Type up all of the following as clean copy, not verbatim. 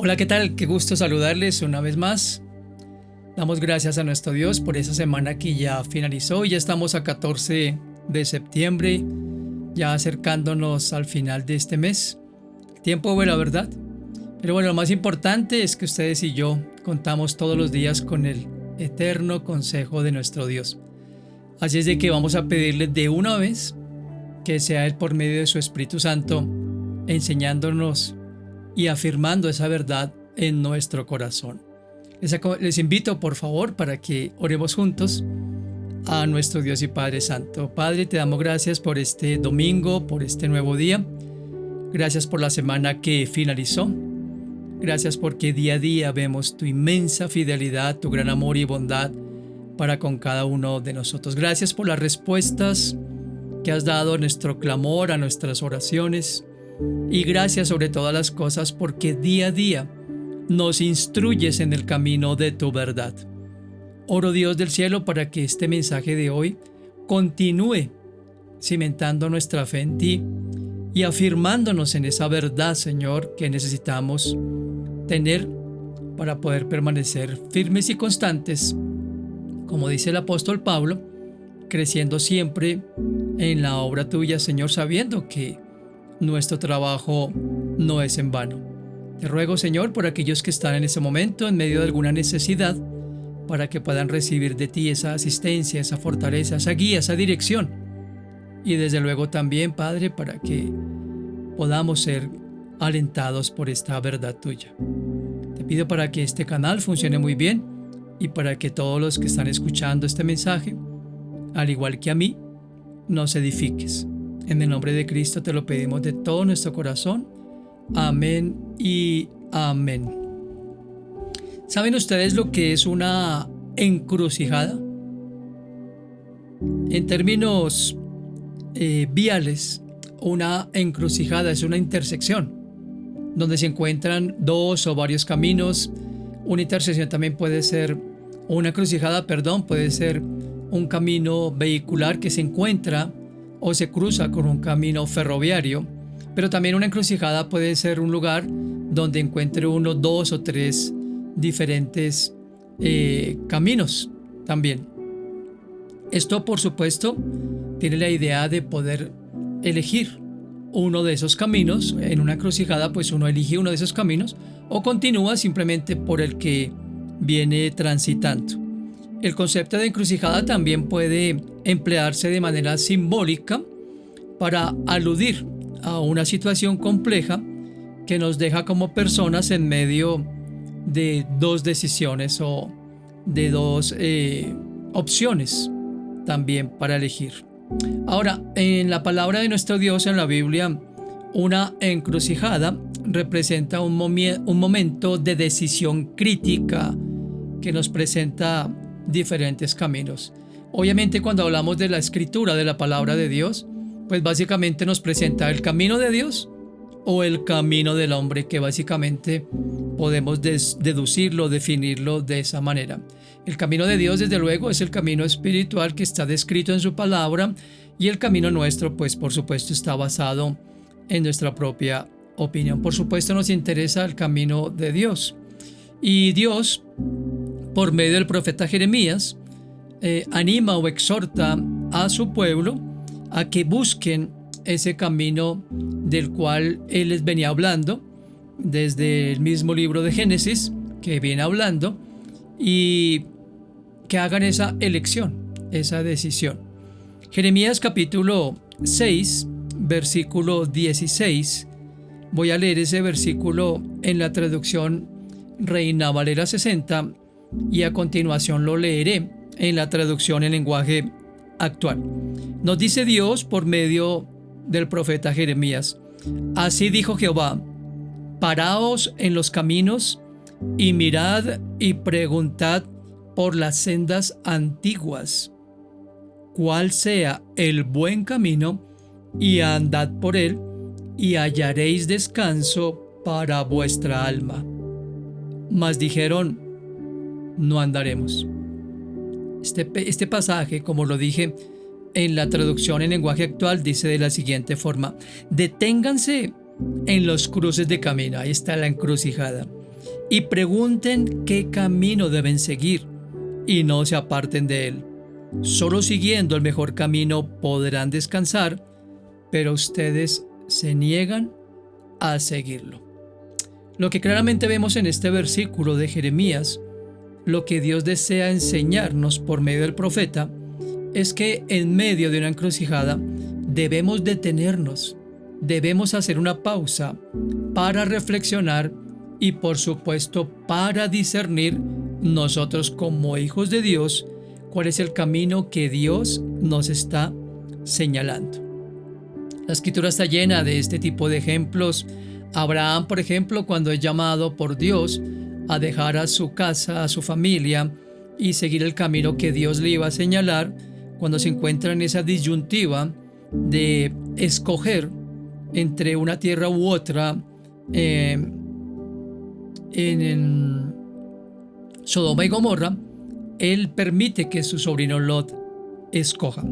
Hola, ¿qué tal? Qué gusto saludarles una vez más. Damos gracias a nuestro Dios por esa semana que ya finalizó y ya estamos a 14 de septiembre, ya acercándonos al final de este mes. El tiempo vuela, ¿verdad? Pero bueno, lo más importante es que ustedes y yo contamos todos los días con el eterno consejo de nuestro Dios. Así es de que vamos a pedirle de una vez que sea Él por medio de su Espíritu Santo enseñándonos y afirmando esa verdad en nuestro corazón. Les invito por favor para que oremos juntos a nuestro Dios y Padre Santo. Padre, te damos gracias por este domingo, por este nuevo día. Gracias por la semana que finalizó. Gracias porque día a día vemos tu inmensa fidelidad, tu gran amor y bondad para con cada uno de nosotros. Gracias por las respuestas que has dado a nuestro clamor, a nuestras oraciones. Y gracias sobre todas las cosas porque día a día nos instruyes en el camino de tu verdad. Oro, Dios del cielo, para que este mensaje de hoy continúe cimentando nuestra fe en ti y afirmándonos en esa verdad, Señor, que necesitamos tener para poder permanecer firmes y constantes, como dice el apóstol Pablo, creciendo siempre en la obra tuya, Señor, sabiendo que nuestro trabajo no es en vano. Te ruego, Señor, por aquellos que están en ese momento en medio de alguna necesidad, para que puedan recibir de ti esa asistencia, esa fortaleza, esa guía, esa dirección. Y desde luego también, Padre, para que podamos ser alentados por esta verdad tuya. Te pido para que este canal funcione muy bien y para que todos los que están escuchando este mensaje, al igual que a mí, nos edifiques. En el nombre de Cristo te lo pedimos de todo nuestro corazón. Amén y amén. ¿Saben ustedes lo que es una encrucijada? En términos viales, una encrucijada es una intersección donde se encuentran dos o varios caminos. Una intersección también puede ser, una encrucijada, perdón, puede ser un camino vehicular que se encuentra o se cruza con un camino ferroviario, pero también una encrucijada puede ser un lugar donde encuentre uno, dos o tres diferentes caminos también. Esto, por supuesto, tiene la idea de poder elegir uno de esos caminos. En una encrucijada, pues uno elige uno de esos caminos o continúa simplemente por el que viene transitando. El concepto de encrucijada también puede emplearse de manera simbólica para aludir a una situación compleja que nos deja como personas en medio de dos decisiones o de dos opciones también para elegir. Ahora, en la palabra de nuestro Dios en la Biblia, una encrucijada representa un momento de decisión crítica que nos presenta diferentes caminos. Obviamente, cuando hablamos de la escritura de la palabra de Dios, pues básicamente nos presenta el camino de Dios o el camino del hombre, que básicamente podemos deducirlo, definirlo de esa manera. El camino de Dios, desde luego, es el camino espiritual que está descrito en su palabra, y el camino nuestro, pues por supuesto, está basado en nuestra propia opinión. Por supuesto, nos interesa el camino de Dios. Y Dios, por medio del profeta Jeremías, anima o exhorta a su pueblo a que busquen ese camino del cual Él les venía hablando desde el mismo libro de Génesis que viene hablando, y que hagan esa elección, esa decisión. Jeremías capítulo 6, versículo 16. Voy a leer ese versículo en la traducción Reina Valera 60 y a continuación lo leeré en la traducción en lenguaje actual. Nos dice Dios por medio del profeta Jeremías: así dijo Jehová, paraos en los caminos y mirad y preguntad por las sendas antiguas, cuál sea el buen camino, y andad por él, y hallaréis descanso para vuestra alma. Mas dijeron, no andaremos. Este pasaje, como lo dije en la traducción en lenguaje actual, dice de la siguiente forma: deténganse en los cruces de camino. Ahí está la encrucijada. y pregunten qué camino deben seguir y no se aparten de él. Solo siguiendo el mejor camino podrán descansar, pero ustedes se niegan a seguirlo. Lo que claramente vemos en este versículo de Jeremías, lo que Dios desea enseñarnos por medio del profeta, es que en medio de una encrucijada debemos detenernos, debemos hacer una pausa para reflexionar y por supuesto para discernir nosotros como hijos de Dios cuál es el camino que Dios nos está señalando. La escritura está llena de este tipo de ejemplos. Abraham, por ejemplo, cuando es llamado por Dios a dejar a su casa, a su familia y seguir el camino que Dios le iba a señalar, cuando se encuentra en esa disyuntiva de escoger entre una tierra u otra, en Sodoma y Gomorra, él permite que su sobrino Lot escoja.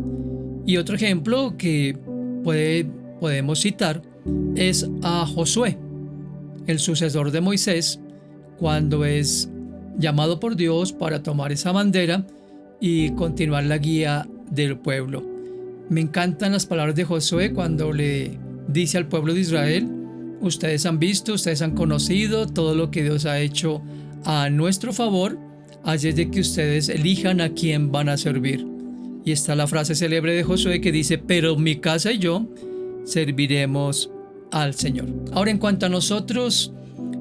Y otro ejemplo que podemos citar es a Josué, el sucesor de Moisés, cuando es llamado por Dios para tomar esa bandera y continuar la guía del pueblo. Me encantan las palabras de Josué cuando le dice al pueblo de Israel: ustedes han visto, ustedes han conocido todo lo que Dios ha hecho a nuestro favor, así es de que ustedes elijan a quién van a servir. Y está la frase célebre de Josué que dice: pero mi casa y yo serviremos al Señor. Ahora, en cuanto a nosotros,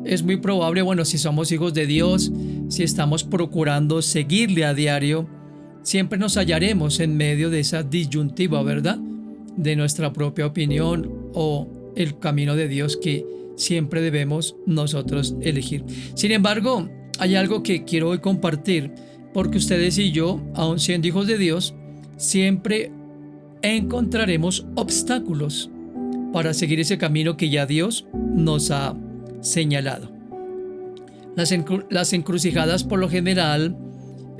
es muy probable, si somos hijos de Dios, si estamos procurando seguirle a diario, siempre nos hallaremos en medio de esa disyuntiva, ¿verdad? De nuestra propia opinión o el camino de Dios que siempre debemos nosotros elegir. Sin embargo, hay algo que quiero hoy compartir, porque ustedes y yo, aun siendo hijos de Dios, siempre encontraremos obstáculos para seguir ese camino que ya Dios nos ha señalado. Las encrucijadas por lo general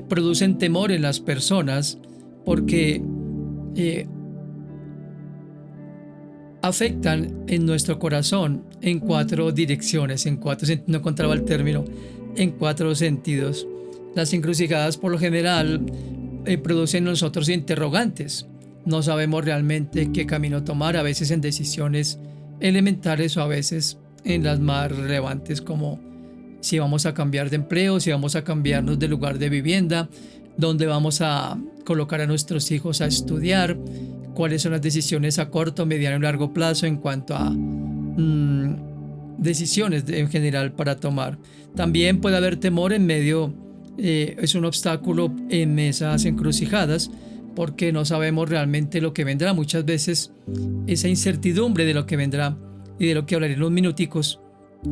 producen temor en las personas porque afectan en nuestro corazón en 4 direcciones, no encontraba el término, en 4 sentidos. Las encrucijadas por lo general producen en nosotros interrogantes. No sabemos realmente qué camino tomar, a veces en decisiones elementales o a veces en las más relevantes, como si vamos a cambiar de empleo, si vamos a cambiarnos de lugar de vivienda, dónde vamos a colocar a nuestros hijos a estudiar, cuáles son las decisiones a corto, mediano y largo plazo en cuanto a decisiones en general para tomar. También puede haber temor en medio, es un obstáculo en esas encrucijadas, porque no sabemos realmente lo que vendrá. Muchas veces esa incertidumbre de lo que vendrá y de lo que hablaré en unos minuticos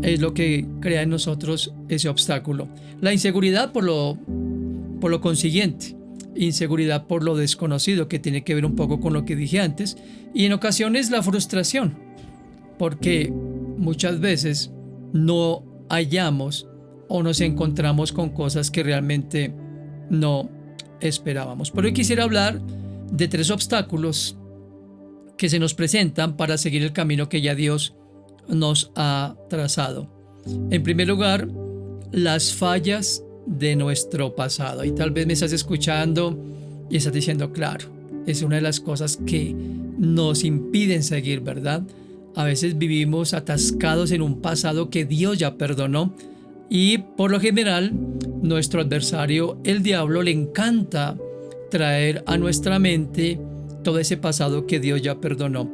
es lo que crea en nosotros ese obstáculo. La inseguridad por lo consiguiente, inseguridad por lo desconocido, que tiene que ver un poco con lo que dije antes, y en ocasiones la frustración, porque muchas veces no hallamos o nos encontramos con cosas que realmente no esperábamos. Pero hoy quisiera hablar de 3 obstáculos que se nos presentan para seguir el camino que ya Dios nos ha trazado. En primer lugar, las fallas de nuestro pasado. Y tal vez me estás escuchando y estás diciendo: claro, es una de las cosas que nos impiden seguir, ¿verdad? A veces vivimos atascados en un pasado que Dios ya perdonó, y por lo general nuestro adversario, el diablo, le encanta traer a nuestra mente todo ese pasado que Dios ya perdonó.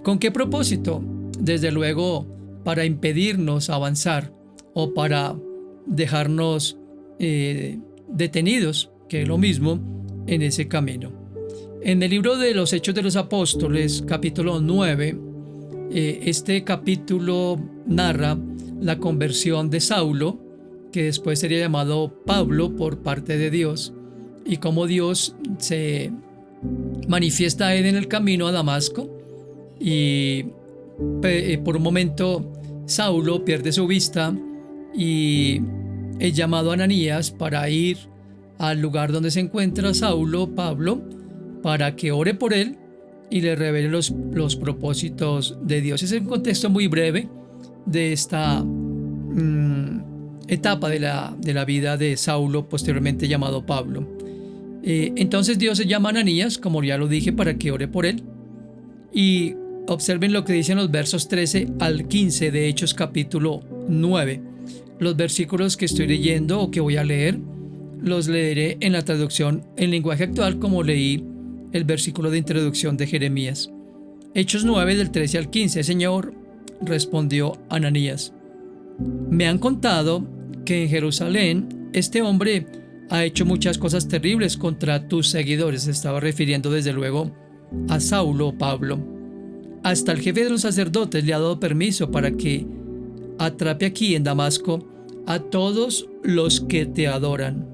¿Con qué propósito? Desde luego para impedirnos avanzar o para dejarnos detenidos, que es lo mismo, en ese camino. En el libro de los Hechos de los Apóstoles, capítulo 9, este capítulo narra la conversión de Saulo, que después sería llamado Pablo por parte de Dios, y cómo Dios se manifiesta a él en el camino a Damasco, y por un momento Saulo pierde su vista y es llamado a Ananías para ir al lugar donde se encuentra Pablo, para que ore por él y le revele los propósitos de Dios. Es un contexto muy breve de etapa de la vida de Saulo, posteriormente llamado Pablo. Entonces Dios se llama a Ananías, como ya lo dije, para que ore por él. Y observen lo que dicen los versos 13 al 15 de Hechos capítulo 9. Los versículos que estoy leyendo o que voy a leer, los leeré en la traducción en lenguaje actual, como leí el versículo de introducción de Jeremías. Hechos 9 del 13 al 15. Señor, respondió Ananías, me han contado que en Jerusalén este hombre ha hecho muchas cosas terribles contra tus seguidores. Se estaba refiriendo desde luego a Saulo o Pablo. Hasta el jefe de los sacerdotes le ha dado permiso para que atrape aquí en Damasco a todos los que te adoran.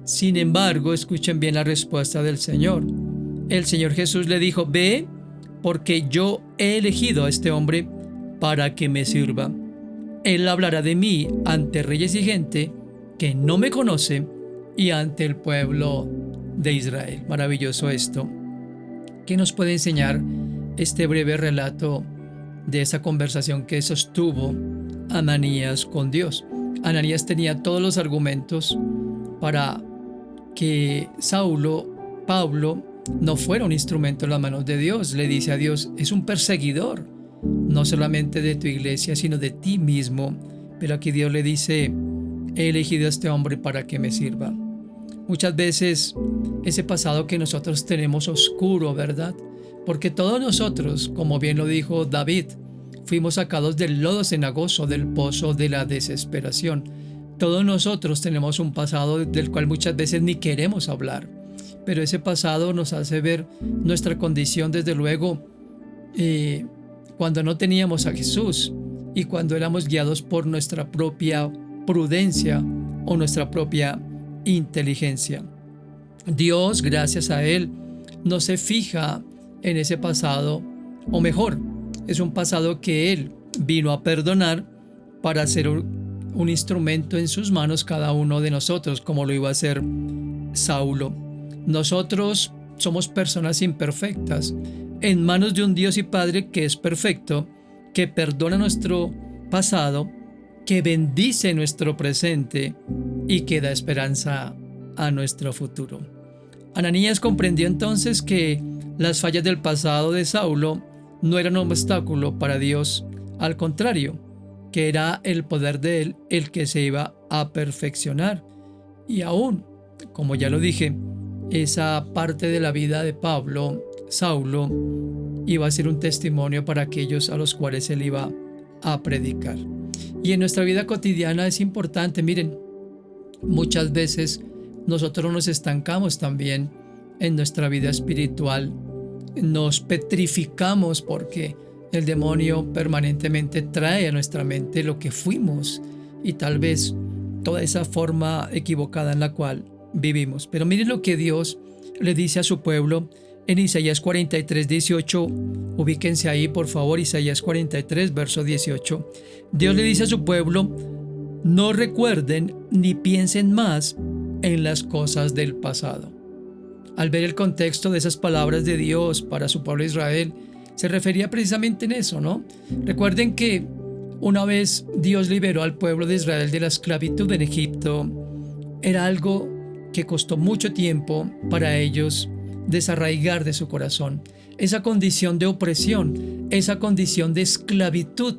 Sin embargo, escuchen bien la respuesta del Señor. El Señor Jesús le dijo, ve, porque yo he elegido a este hombre para que me sirva. Él hablará de mí ante reyes y gente que no me conoce y ante el pueblo de Israel. Maravilloso esto. ¿Qué nos puede enseñar este breve relato de esa conversación que sostuvo Ananías con Dios? Ananías tenía todos los argumentos para que Pablo, no fuera un instrumento en las manos de Dios. Le dice a Dios, es un perseguidor, no solamente de tu iglesia, sino de ti mismo. Pero aquí Dios le dice, he elegido a este hombre para que me sirva. Muchas veces ese pasado que nosotros tenemos oscuro, ¿verdad? Porque todos nosotros, como bien lo dijo David, fuimos sacados del lodo cenagoso, del pozo de la desesperación. Todos nosotros tenemos un pasado del cual muchas veces ni queremos hablar, pero ese pasado nos hace ver nuestra condición, desde luego, cuando no teníamos a Jesús y cuando éramos guiados por nuestra propia prudencia o nuestra propia inteligencia. Dios, gracias a Él, no se fija en ese pasado, o mejor, es un pasado que Él vino a perdonar para hacer un instrumento en sus manos cada uno de nosotros, como lo iba a hacer Saulo. Nosotros somos personas imperfectas, en manos de un Dios y Padre que es perfecto, que perdona nuestro pasado, que bendice nuestro presente y que da esperanza a nuestro futuro. Ananías comprendió entonces que las fallas del pasado de Saulo no eran un obstáculo para Dios, al contrario, que era el poder de Él el que se iba a perfeccionar. Y aún, como ya lo dije, esa parte de la vida de Saulo, iba a ser un testimonio para aquellos a los cuales Él iba a predicar. Y en nuestra vida cotidiana es importante, miren, muchas veces nosotros nos estancamos también en nuestra vida espiritual, nos petrificamos porque el demonio permanentemente trae a nuestra mente lo que fuimos y tal vez toda esa forma equivocada en la cual vivimos. Pero miren lo que Dios le dice a su pueblo en Isaías 43, 18. Ubíquense ahí, por favor, Isaías 43, verso 18. Dios le dice a su pueblo, no recuerden ni piensen más en las cosas del pasado. Al ver el contexto de esas palabras de Dios para su pueblo Israel, se refería precisamente en eso, ¿no? Recuerden que una vez Dios liberó al pueblo de Israel de la esclavitud en Egipto, era algo que costó mucho tiempo para ellos desarraigar de su corazón. Esa condición de opresión, esa condición de esclavitud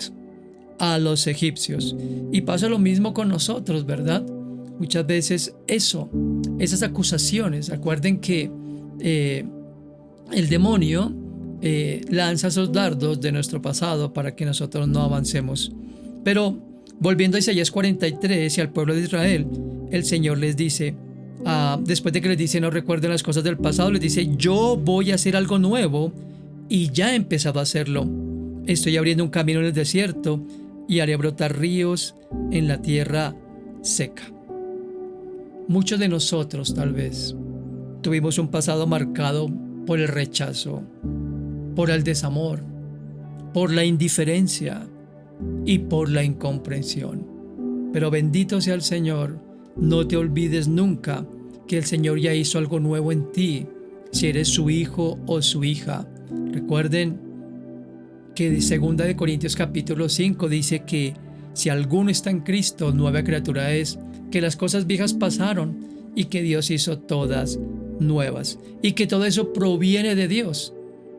a los egipcios. Y pasa lo mismo con nosotros, ¿verdad? Muchas veces esas acusaciones, recuerden que el demonio lanza esos dardos de nuestro pasado para que nosotros no avancemos. Pero volviendo a Isaías 43 y al pueblo de Israel, el Señor les dice, después de que les dice no recuerden las cosas del pasado, les dice, yo voy a hacer algo nuevo y ya he empezado a hacerlo. Estoy abriendo un camino en el desierto y haré brotar ríos en la tierra seca. Muchos de nosotros tal vez tuvimos un pasado marcado por el rechazo, por el desamor, por la indiferencia y por la incomprensión. Pero bendito sea el Señor, no te olvides nunca que el Señor ya hizo algo nuevo en ti, si eres su hijo o su hija. Recuerden que 2 Corintios capítulo 5 dice que Si alguno está en Cristo, nueva criatura es, que las cosas viejas pasaron y que Dios hizo todas nuevas. Y que todo eso proviene de Dios,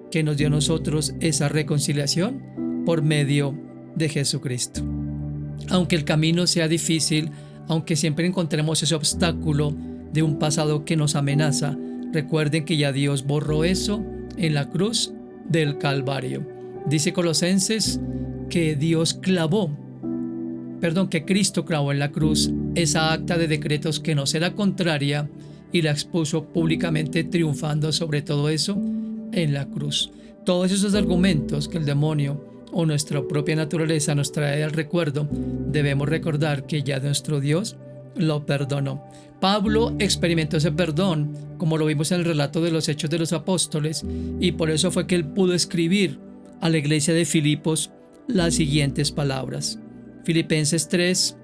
que nos dio a nosotros esa reconciliación por medio de Jesucristo. Aunque el camino sea difícil, aunque siempre encontremos ese obstáculo de un pasado que nos amenaza, recuerden que ya Dios borró eso en la cruz del Calvario. Dice Colosenses que que Cristo clavó en la cruz esa acta de decretos que nos era contraria y la expuso públicamente, triunfando sobre todo eso en la cruz. Todos esos argumentos que el demonio o nuestra propia naturaleza nos trae al recuerdo, debemos recordar que ya nuestro Dios lo perdonó. Pablo experimentó ese perdón, como lo vimos en el relato de los Hechos de los Apóstoles, y por eso fue que él pudo escribir a la iglesia de Filipos las siguientes palabras. Filipenses 3,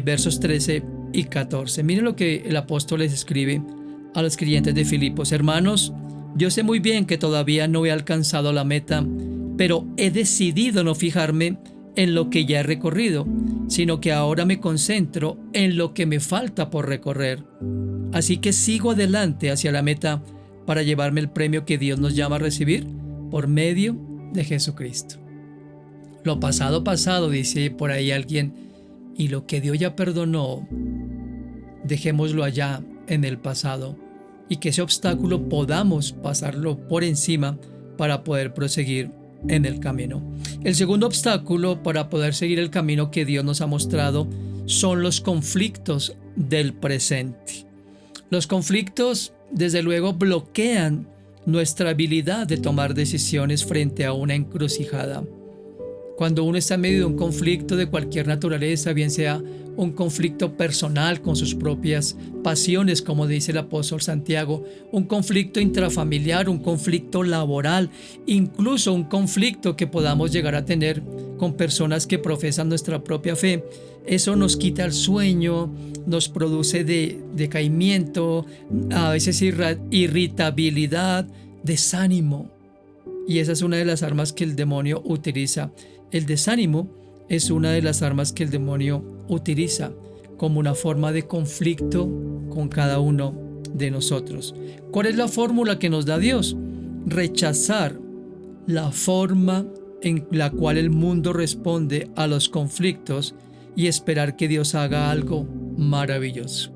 versos 13 y 14. Miren lo que el apóstol les escribe a los creyentes de Filipos. Hermanos, yo sé muy bien que todavía no he alcanzado la meta, pero he decidido no fijarme en lo que ya he recorrido, sino que ahora me concentro en lo que me falta por recorrer. Así que sigo adelante hacia la meta para llevarme el premio que Dios nos llama a recibir por medio de Jesucristo. Lo pasado, pasado, dice por ahí alguien, y lo que Dios ya perdonó, dejémoslo allá en el pasado, y que ese obstáculo podamos pasarlo por encima para poder proseguir en el camino. El segundo obstáculo para poder seguir el camino que Dios nos ha mostrado son los conflictos del presente. Los conflictos, desde luego, bloquean nuestra habilidad de tomar decisiones frente a una encrucijada. Cuando uno está en medio de un conflicto de cualquier naturaleza, bien sea un conflicto personal con sus propias pasiones, como dice el apóstol Santiago, un conflicto intrafamiliar, un conflicto laboral, incluso un conflicto que podamos llegar a tener con personas que profesan nuestra propia fe, eso nos quita el sueño, nos produce decaimiento, a veces irritabilidad, desánimo. Y esa es una de las armas que el demonio utiliza. El desánimo es una de las armas que el demonio utiliza como una forma de conflicto con cada uno de nosotros. ¿Cuál es la fórmula que nos da Dios? Rechazar la forma en la cual el mundo responde a los conflictos y esperar que Dios haga algo maravilloso.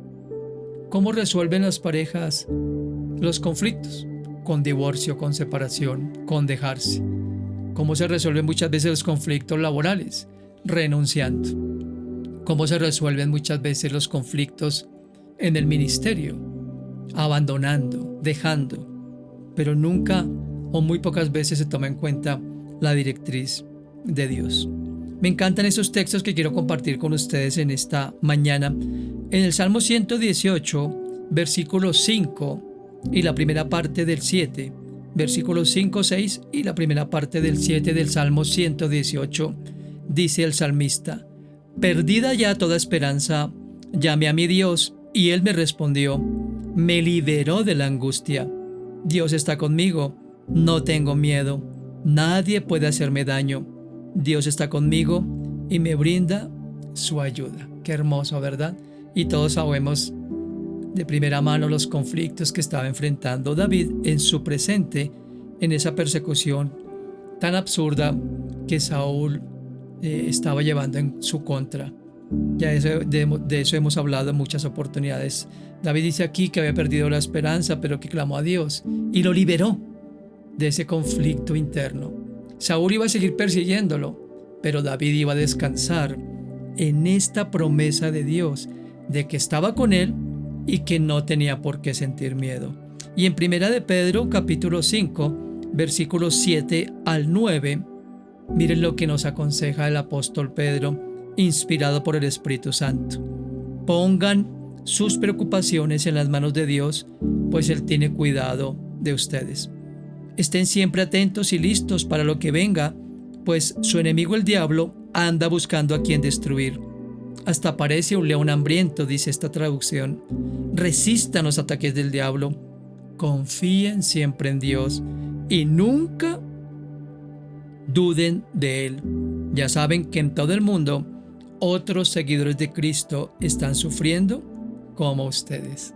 ¿Cómo resuelven las parejas los conflictos? Con divorcio, con separación, con dejarse. ¿Cómo se resuelven muchas veces los conflictos laborales? Renunciando. ¿Cómo se resuelven muchas veces los conflictos en el ministerio? Abandonando, dejando. Pero nunca o muy pocas veces se toma en cuenta la directriz de Dios. Me encantan esos textos que quiero compartir con ustedes en esta mañana. En el Salmo 118, versículo 5 y la primera parte del 7, versículos 5, 6 y la primera parte del 7 del Salmo 118, dice el salmista: perdida ya toda esperanza, llamé a mi Dios y Él me respondió, me liberó de la angustia. Dios está conmigo, no tengo miedo, nadie puede hacerme daño. Dios está conmigo y me brinda su ayuda. Qué hermoso, ¿verdad? Y todos sabemos de primera mano los conflictos que estaba enfrentando David en su presente, en esa persecución tan absurda que Saúl estaba llevando en su contra. Ya de eso hemos hablado en muchas oportunidades. David dice aquí que había perdido la esperanza, pero que clamó a Dios y lo liberó de ese conflicto interno. Saúl iba a seguir persiguiéndolo, pero David iba a descansar en esta promesa de Dios de que estaba con él y que no tenía por qué sentir miedo. Y en Primera de Pedro, capítulo 5, versículos 7 al 9, miren lo que nos aconseja el apóstol Pedro, inspirado por el Espíritu Santo. Pongan sus preocupaciones en las manos de Dios, pues Él tiene cuidado de ustedes. Estén siempre atentos y listos para lo que venga, pues su enemigo el diablo anda buscando a quien destruir. Hasta parece un león hambriento, dice esta traducción. Resistan los ataques del diablo. Confíen siempre en Dios y nunca duden de Él. Ya saben que en todo el mundo otros seguidores de Cristo están sufriendo como ustedes.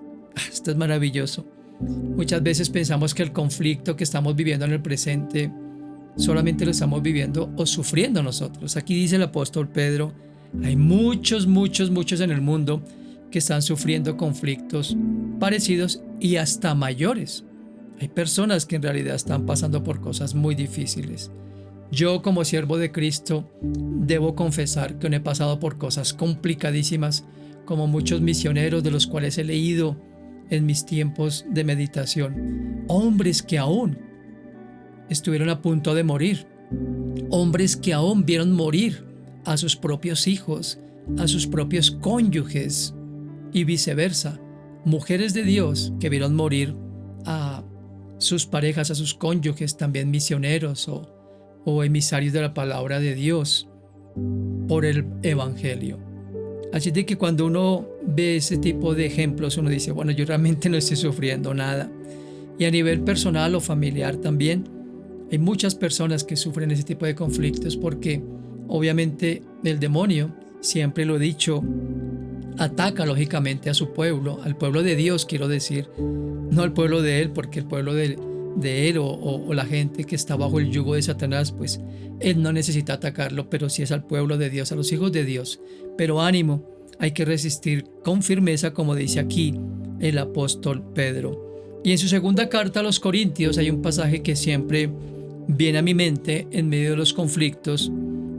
Esto es maravilloso. Muchas veces pensamos que el conflicto que estamos viviendo en el presente solamente lo estamos viviendo o sufriendo nosotros. Aquí dice el apóstol Pedro, hay muchos en el mundo que están sufriendo conflictos parecidos y hasta mayores. Hay personas que en realidad están pasando por cosas muy difíciles. Yo, como siervo de Cristo, debo confesar que no he pasado por cosas complicadísimas como muchos misioneros de los cuales he leído en mis tiempos de meditación. Hombres que aún estuvieron a punto de morir. Hombres que aún vieron morir a sus propios hijos, a sus propios cónyuges y viceversa. Mujeres de Dios que vieron morir a sus parejas, a sus cónyuges, también misioneros o emisarios de la palabra de Dios por el Evangelio. Así de que cuando uno ve ese tipo de ejemplos, uno dice, bueno, yo realmente no estoy sufriendo nada. Y a nivel personal o familiar también, hay muchas personas que sufren ese tipo de conflictos porque obviamente el demonio, siempre lo he dicho, ataca lógicamente a su pueblo, al pueblo de Dios, quiero decir, no al pueblo de él, porque el pueblo de él o la gente que está bajo el yugo de Satanás, pues él no necesita atacarlo, pero sí es al pueblo de Dios, a los hijos de Dios. Pero ánimo, hay que resistir con firmeza, como dice aquí el apóstol Pedro. Y en su segunda carta a los Corintios hay un pasaje que siempre viene a mi mente en medio de los conflictos,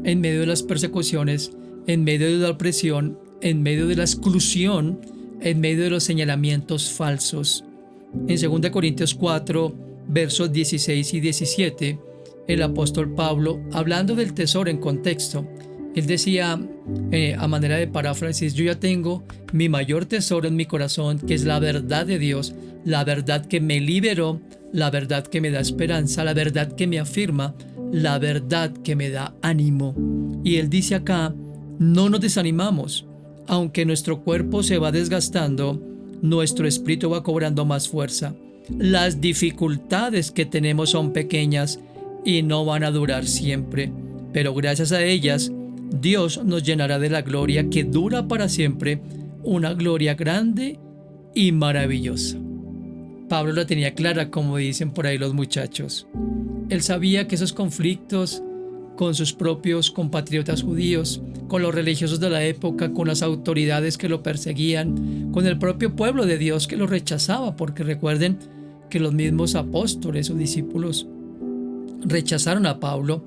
en medio de las persecuciones, en medio de la opresión, en medio de la exclusión, en medio de los señalamientos falsos. En 2 Corintios 4, versos 16 y 17, el apóstol Pablo, hablando del tesoro en contexto, él decía, a manera de paráfrasis, yo ya tengo mi mayor tesoro en mi corazón, que es la verdad de Dios, la verdad que me liberó, la verdad que me da esperanza, la verdad que me afirma, la verdad que me da ánimo. Y él dice acá, no nos desanimamos, aunque nuestro cuerpo se va desgastando, nuestro espíritu va cobrando más fuerza. Las dificultades que tenemos son pequeñas y no van a durar siempre, pero gracias a ellas, Dios nos llenará de la gloria que dura para siempre, una gloria grande y maravillosa. Pablo la tenía clara, como dicen por ahí los muchachos. Él sabía que esos conflictos con sus propios compatriotas judíos, con los religiosos de la época, con las autoridades que lo perseguían, con el propio pueblo de Dios que lo rechazaba, porque recuerden que los mismos apóstoles o discípulos rechazaron a Pablo,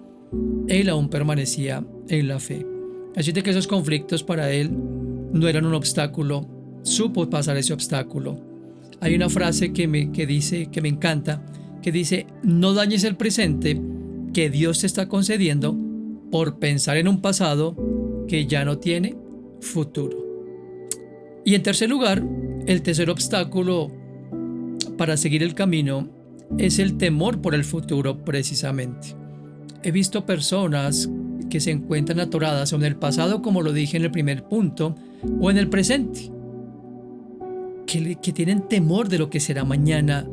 él aún permanecía en la fe. Así de que esos conflictos para él no eran un obstáculo, supo pasar ese obstáculo. Hay una frase que me encanta, que dice, no dañes el presente que Dios te está concediendo por pensar en un pasado que ya no tiene futuro. Y en tercer lugar, el tercer obstáculo para seguir el camino es el temor por el futuro, precisamente. He visto personas que se encuentran atoradas en el pasado, como lo dije en el primer punto, o en el presente, que tienen temor de lo que será mañana,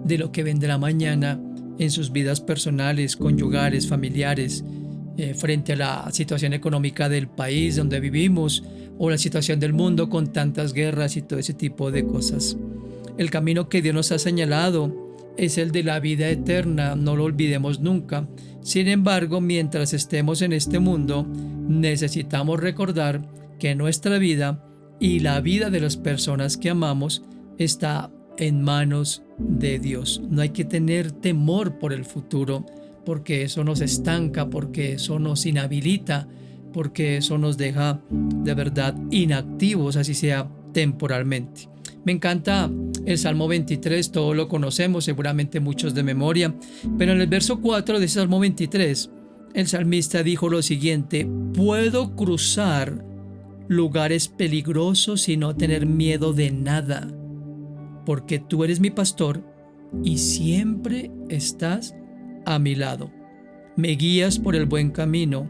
de lo que vendrá mañana en sus vidas personales, conyugales, familiares, frente a la situación económica del país donde vivimos o la situación del mundo con tantas guerras y todo ese tipo de cosas. El camino que Dios nos ha señalado es el de la vida eterna, no lo olvidemos nunca. Sin embargo, mientras estemos en este mundo, necesitamos recordar que nuestra vida y la vida de las personas que amamos está en manos de Dios. No hay que tener temor por el futuro, porque eso nos estanca, porque eso nos inhabilita, porque eso nos deja de verdad inactivos, así sea temporalmente. Me encanta el Salmo 23, todos lo conocemos, seguramente muchos de memoria, pero en el verso 4 de ese Salmo 23, el salmista dijo lo siguiente: puedo cruzar lugares peligrosos y no tener miedo de nada, porque tú eres mi pastor y siempre estás a mi lado. Me guías por el buen camino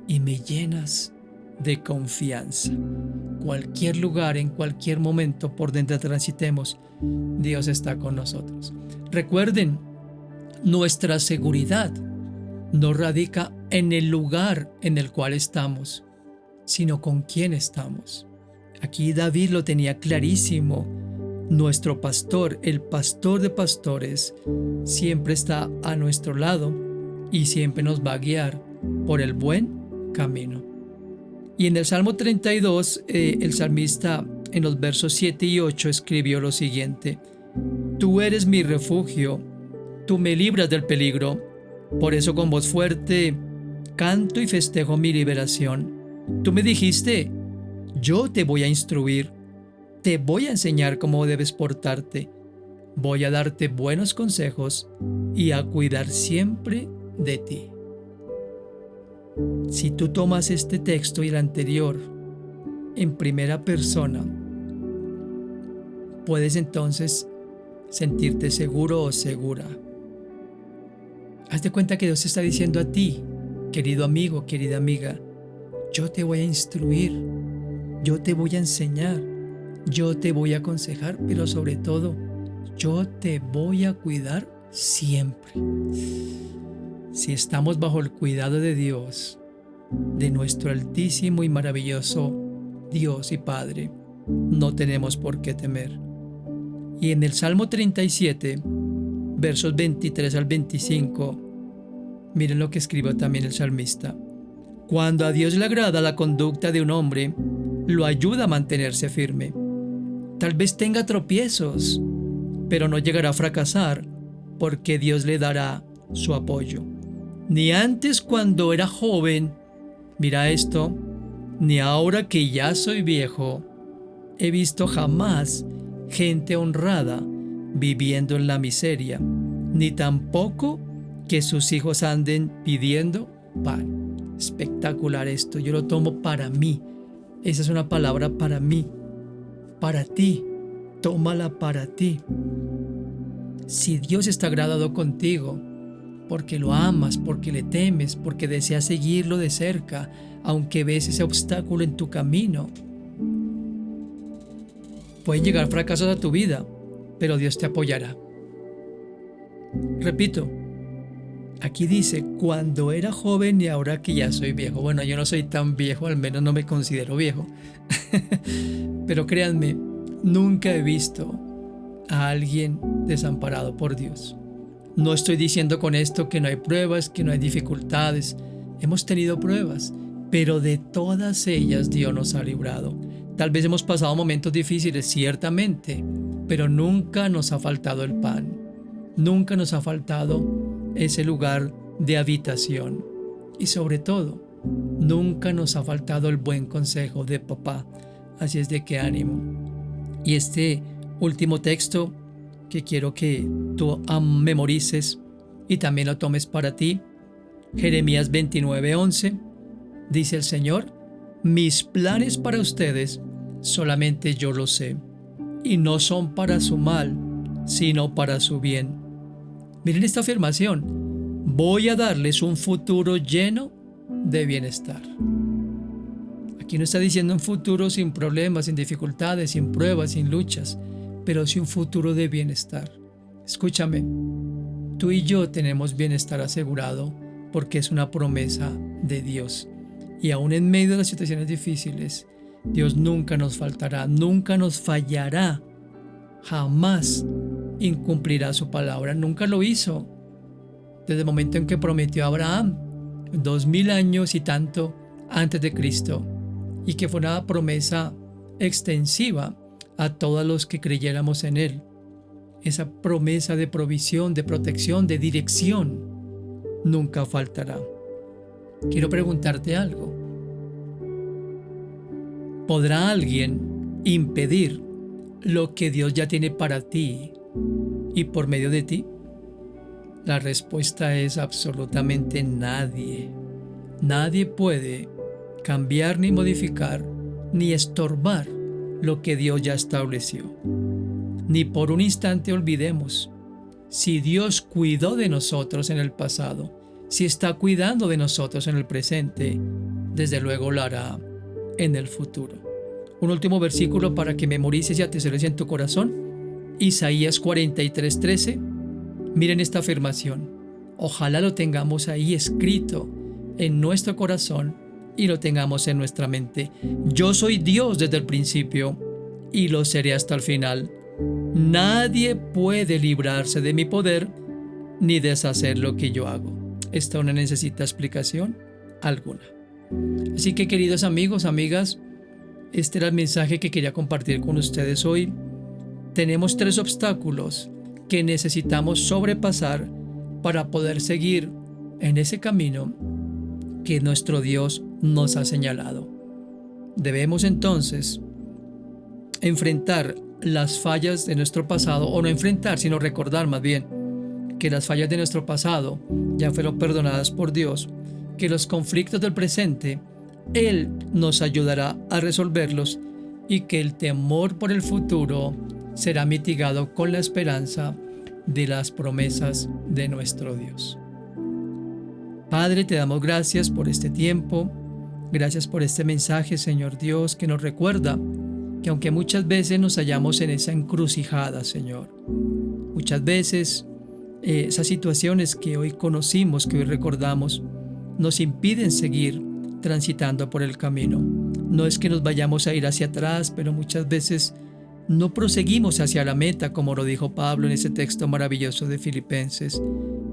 y me llenas de confianza. Cualquier lugar, en cualquier momento por donde transitemos, Dios está con nosotros. Recuerden, nuestra seguridad no radica en el lugar en el cual estamos, sino con quién estamos. Aquí David lo tenía clarísimo. Nuestro pastor, el pastor de pastores, siempre está a nuestro lado y siempre nos va a guiar por el buen camino. Y en el Salmo 32, el salmista en los versos 7 y 8 escribió lo siguiente: Tú eres mi refugio, tú me libras del peligro, por eso con voz fuerte canto y festejo mi liberación. Tú me dijiste, yo te voy a instruir, te voy a enseñar cómo debes portarte, voy a darte buenos consejos y a cuidar siempre de ti. Si tú tomas este texto y el anterior en primera persona, puedes entonces sentirte seguro o segura. Haz de cuenta que Dios te está diciendo a ti, querido amigo, querida amiga, yo te voy a instruir, yo te voy a enseñar, yo te voy a aconsejar, pero sobre todo, yo te voy a cuidar siempre. Si estamos bajo el cuidado de Dios, de nuestro altísimo y maravilloso Dios y Padre, no tenemos por qué temer. Y en el Salmo 37, versos 23 al 25, miren lo que escribió también el salmista. Cuando a Dios le agrada la conducta de un hombre, lo ayuda a mantenerse firme. Tal vez tenga tropiezos, pero no llegará a fracasar, porque Dios le dará su apoyo. Ni antes cuando era joven, mira esto, ni ahora que ya soy viejo, he visto jamás gente honrada viviendo en la miseria, ni tampoco que sus hijos anden pidiendo pan. Espectacular esto, yo lo tomo para mí. Esa es una palabra para mí, para ti, tómala para ti. Si Dios está agradado contigo, porque lo amas, porque le temes, porque deseas seguirlo de cerca, aunque ves ese obstáculo en tu camino, pueden llegar fracasos a tu vida, pero Dios te apoyará. Repito, aquí dice, cuando era joven y ahora que ya soy viejo. Bueno, yo no soy tan viejo, al menos no me considero viejo. Pero créanme, nunca he visto a alguien desamparado por Dios. No estoy diciendo con esto que no hay pruebas, que no hay dificultades. Hemos tenido pruebas, pero de todas ellas Dios nos ha librado. Tal vez hemos pasado momentos difíciles, ciertamente, pero nunca nos ha faltado el pan. Nunca nos ha faltado ese lugar de habitación. Y sobre todo, nunca nos ha faltado el buen consejo de papá. Así es de que ánimo. Y este último texto que quiero que tú memorices y también lo tomes para ti, Jeremías 29:11, dice el Señor, mis planes para ustedes solamente yo los sé, y no son para su mal, sino para su bien. Miren esta afirmación, voy a darles un futuro lleno de bienestar. Aquí no está diciendo un futuro sin problemas, sin dificultades, sin pruebas, sin luchas, pero sí un futuro de bienestar. Escúchame, tú y yo tenemos bienestar asegurado porque es una promesa de Dios. Y aún en medio de las situaciones difíciles, Dios nunca nos faltará, nunca nos fallará, jamás incumplirá su palabra. Nunca lo hizo desde el momento en que prometió a Abraham, 2000 años y tanto antes de Cristo, y que fue una promesa extensiva a todos los que creyéramos en Él. Esa promesa de provisión, de protección, de dirección, nunca faltará. Quiero preguntarte algo. ¿Podrá alguien impedir lo que Dios ya tiene para ti y por medio de ti? La respuesta es absolutamente nadie. Nadie puede cambiar ni modificar ni estorbar lo que Dios ya estableció. Ni por un instante olvidemos, si Dios cuidó de nosotros en el pasado, si está cuidando de nosotros en el presente, desde luego lo hará en el futuro. Un último versículo para que memorices y atesores en tu corazón, Isaías 43:13. Miren esta afirmación, ojalá lo tengamos ahí escrito en nuestro corazón y lo tengamos en nuestra mente. Yo soy Dios desde el principio y lo seré hasta el final. Nadie puede librarse de mi poder ni deshacer lo que yo hago. Esto no necesita explicación alguna. Así que, queridos amigos, amigas, este era el mensaje que quería compartir con ustedes hoy. Tenemos 3 obstáculos que necesitamos sobrepasar para poder seguir en ese camino que nuestro Dios nos ha señalado. Debemos entonces enfrentar las fallas de nuestro pasado, o no enfrentar, sino recordar más bien que las fallas de nuestro pasado ya fueron perdonadas por Dios, que los conflictos del presente Él nos ayudará a resolverlos y que el temor por el futuro será mitigado con la esperanza de las promesas de nuestro Dios. Padre, te damos gracias por este tiempo, gracias por este mensaje, Señor Dios, que nos recuerda que aunque muchas veces nos hallamos en esa encrucijada, Señor, muchas veces esas situaciones que hoy conocimos, que hoy recordamos, nos impiden seguir transitando por el camino. No es que nos vayamos a ir hacia atrás, pero muchas veces no proseguimos hacia la meta, como lo dijo Pablo en ese texto maravilloso de Filipenses,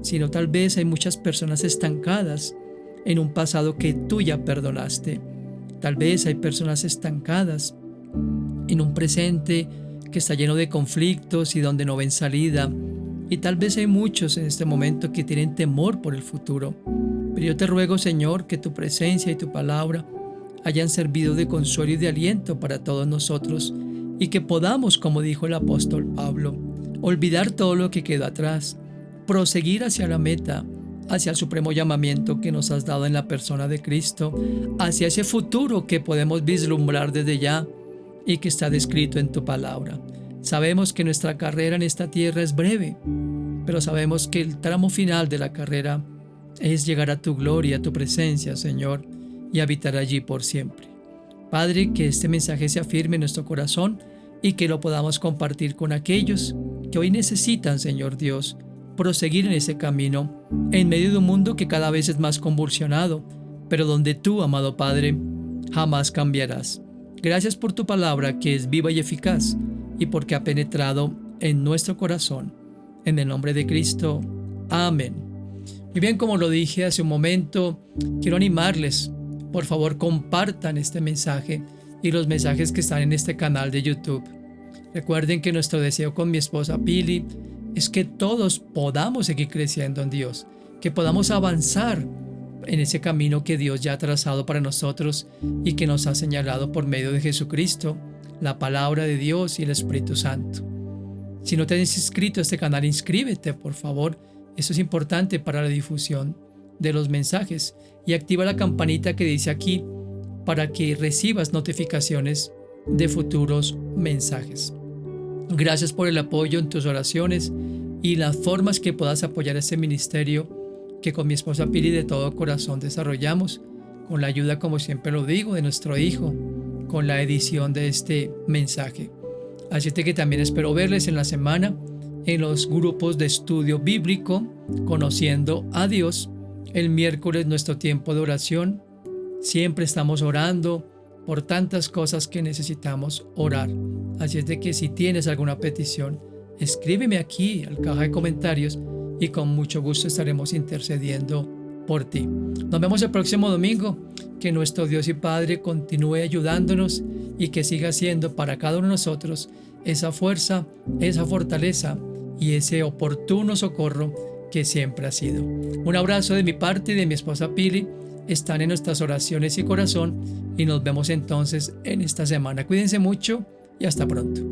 sino tal vez hay muchas personas estancadas en un pasado que tú ya perdonaste. Tal vez hay personas estancadas en un presente que está lleno de conflictos y donde no ven salida. Y tal vez hay muchos en este momento que tienen temor por el futuro. Pero yo te ruego, Señor, que tu presencia y tu palabra hayan servido de consuelo y de aliento para todos nosotros y que podamos, como dijo el apóstol Pablo, olvidar todo lo que quedó atrás, proseguir hacia la meta, hacia el supremo llamamiento que nos has dado en la persona de Cristo, hacia ese futuro que podemos vislumbrar desde ya y que está descrito en tu palabra. Sabemos que nuestra carrera en esta tierra es breve, pero sabemos que el tramo final de la carrera es llegar a tu gloria, a tu presencia, Señor, y habitar allí por siempre. Padre, que este mensaje se afirme en nuestro corazón y que lo podamos compartir con aquellos que hoy necesitan, Señor Dios, proseguir en ese camino, en medio de un mundo que cada vez es más convulsionado, pero donde tú, amado Padre, jamás cambiarás. Gracias por tu palabra que es viva y eficaz y porque ha penetrado en nuestro corazón. En el nombre de Cristo. Amén. Y bien, como lo dije hace un momento, quiero animarles. Por favor, compartan este mensaje y los mensajes que están en este canal de YouTube. Recuerden que nuestro deseo con mi esposa Pili es que todos podamos seguir creciendo en Dios, que podamos avanzar en ese camino que Dios ya ha trazado para nosotros y que nos ha señalado por medio de Jesucristo, la palabra de Dios y el Espíritu Santo. Si no te has inscrito a este canal, inscríbete, por favor. Eso es importante para la difusión de los mensajes. Y activa la campanita que dice aquí para que recibas notificaciones de futuros mensajes. Gracias por el apoyo en tus oraciones y las formas que puedas apoyar este ministerio que con mi esposa Pili de todo corazón desarrollamos, con la ayuda, como siempre lo digo, de nuestro hijo, con la edición de este mensaje. Así que también espero verles en la semana en los grupos de estudio bíblico, Conociendo a Dios. El miércoles nuestro tiempo de oración. Siempre estamos orando por tantas cosas que necesitamos orar. Así es de que si tienes alguna petición, escríbeme aquí al caja de comentarios y con mucho gusto estaremos intercediendo por ti. Nos vemos el próximo domingo. Que nuestro Dios y Padre continúe ayudándonos y que siga siendo para cada uno de nosotros esa fuerza, esa fortaleza y ese oportuno socorro que siempre ha sido. Un abrazo de mi parte y de mi esposa Pili. Están en nuestras oraciones y corazón y nos vemos entonces en esta semana. Cuídense mucho y hasta pronto.